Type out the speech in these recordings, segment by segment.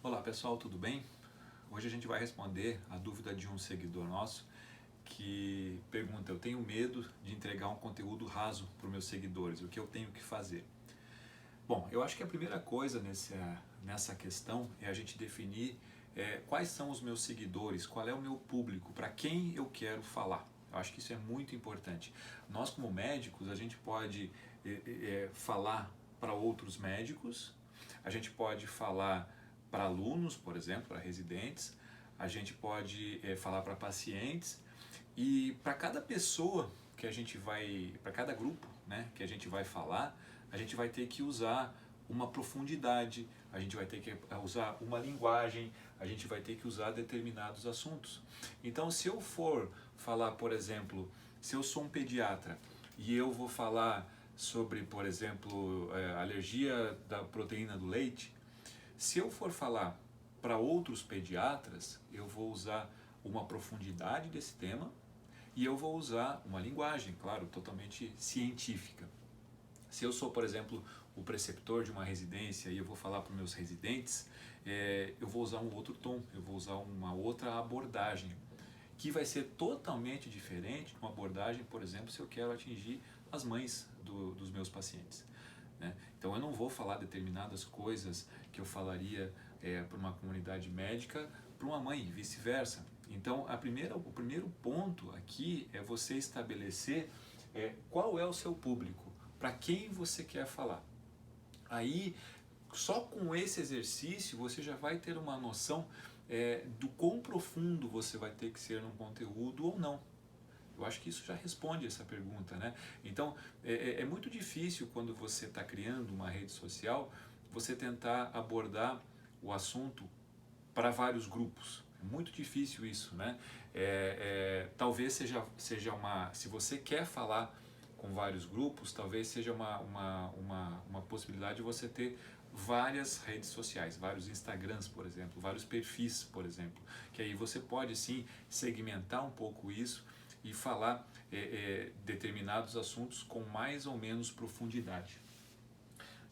Olá pessoal, tudo bem? Hoje a gente vai responder a dúvida de um seguidor nosso que pergunta: eu tenho medo de entregar um conteúdo raso para os meus seguidores, o que eu tenho que fazer? Bom, eu acho que a primeira coisa nessa questão é a gente definir quais são os meus seguidores, qual é o meu público, para quem eu quero falar. Eu acho que isso é muito importante. Nós, como médicos, a gente pode falar para outros médicos, a gente pode falar para alunos, por exemplo, para residentes, a gente pode falar para pacientes e para cada pessoa que a gente vai, para cada grupo, né, que a gente vai falar, a gente vai ter que usar uma profundidade, a gente vai ter que usar uma linguagem, a gente vai ter que usar determinados assuntos. Então, se eu for falar, por exemplo, se eu sou um pediatra e eu vou falar sobre, por exemplo, alergia da proteína do leite, se eu for falar para outros pediatras, eu vou usar uma profundidade desse tema e eu vou usar uma linguagem, claro, totalmente científica. Se eu sou, por exemplo, o preceptor de uma residência e eu vou falar para os meus residentes, eu vou usar um outro tom, eu vou usar uma outra abordagem, que vai ser totalmente diferente de uma abordagem, por exemplo, se eu quero atingir as mães dos meus pacientes. Né? Então eu não vou falar determinadas coisas que eu falaria para uma comunidade médica para uma mãe, e vice-versa. Então o primeiro ponto aqui é você estabelecer qual é o seu público, para quem você quer falar. Aí, só com esse exercício, você já vai ter uma noção do quão profundo você vai ter que ser num conteúdo ou não. Eu acho que isso já responde essa pergunta, né? Então, é muito difícil quando você está criando uma rede social, você tentar abordar o assunto para vários grupos. É muito difícil isso, né? Talvez seja se você quer falar com vários grupos, talvez seja uma possibilidade de você ter várias redes sociais, vários Instagrams, por exemplo, vários perfis, por exemplo, que aí você pode sim segmentar um pouco isso e falar determinados assuntos com mais ou menos profundidade.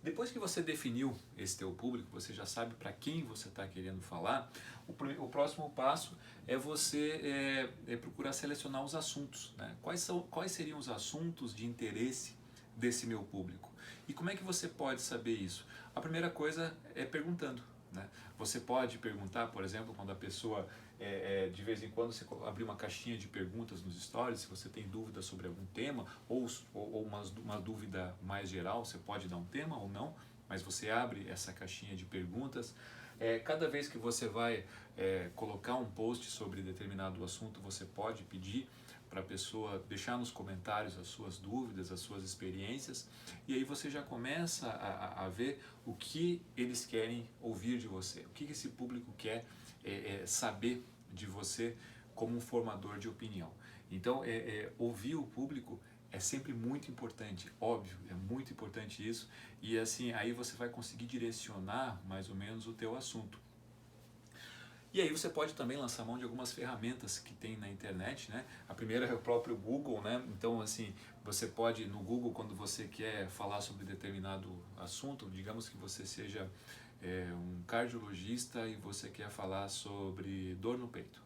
Depois que você definiu esse teu público, você já sabe para quem você está querendo falar, o próximo passo é você procurar selecionar os assuntos. Né? Quais seriam os assuntos de interesse desse meu público? E como é que você pode saber isso? A primeira coisa é perguntando. Né? Você pode perguntar, por exemplo, quando a pessoa, de vez em quando, você abrir uma caixinha de perguntas nos stories, se você tem dúvida sobre algum tema, ou uma dúvida mais geral, você pode dar um tema ou não, mas você abre essa caixinha de perguntas. Cada vez que você vai colocar um post sobre determinado assunto, você pode pedir para a pessoa deixar nos comentários as suas dúvidas, as suas experiências, e aí você já começa a ver o que eles querem ouvir de você, o que esse público quer saber de você como um formador de opinião. Então, ouvir o público é sempre muito importante, óbvio, é muito importante isso, e assim, aí você vai conseguir direcionar mais ou menos o teu assunto. E aí você pode também lançar mão de algumas ferramentas que tem na internet, né? A primeira é o próprio Google, né? Então, assim, você pode no Google, quando você quer falar sobre determinado assunto, digamos que você seja um cardiologista e você quer falar sobre dor no peito.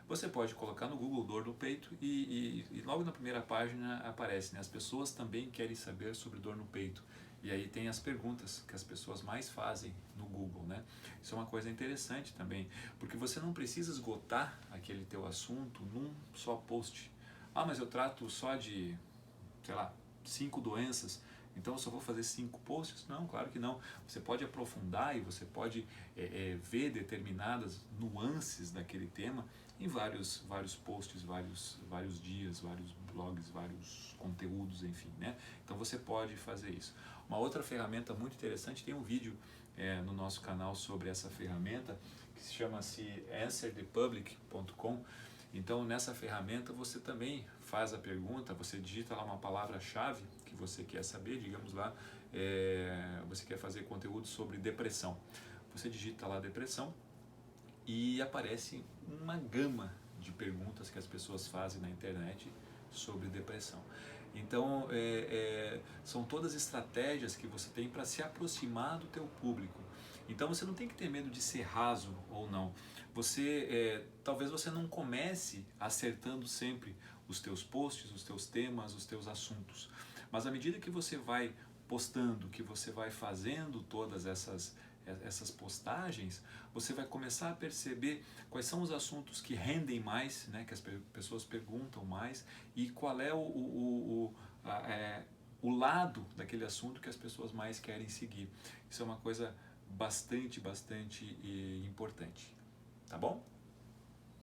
Você pode colocar no Google dor no peito e logo na primeira página aparece, né? As pessoas também querem saber sobre dor no peito. E aí tem as perguntas que as pessoas mais fazem no Google, né? Isso é uma coisa interessante também, porque você não precisa esgotar aquele teu assunto num só post. Ah, mas eu trato só de, sei lá, 5 doenças, então eu só vou fazer 5 posts? Não, claro que não. Você pode aprofundar e você pode ver determinadas nuances daquele tema em vários posts, vários dias, vários blogs, vários conteúdos, enfim, né? Então você pode fazer isso. Uma outra ferramenta muito interessante, tem um vídeo no nosso canal sobre essa ferramenta, que se chama-se answerthepublic.com. Então nessa ferramenta você também faz a pergunta, você digita lá uma palavra-chave que você quer saber, digamos lá, você quer fazer conteúdo sobre depressão. Você digita lá depressão e aparece uma gama de perguntas que as pessoas fazem na internet sobre depressão. Então, são todas estratégias que você tem para se aproximar do teu público. Então você não tem que ter medo de ser raso ou não. Talvez você não comece acertando sempre os teus posts, os teus temas, os teus assuntos. Mas à medida que você vai postando, que você vai fazendo todas essas postagens, você vai começar a perceber quais são os assuntos que rendem mais, né, que as pessoas perguntam mais, e qual é o lado daquele assunto que as pessoas mais querem seguir. Isso é uma coisa bastante importante, tá bom?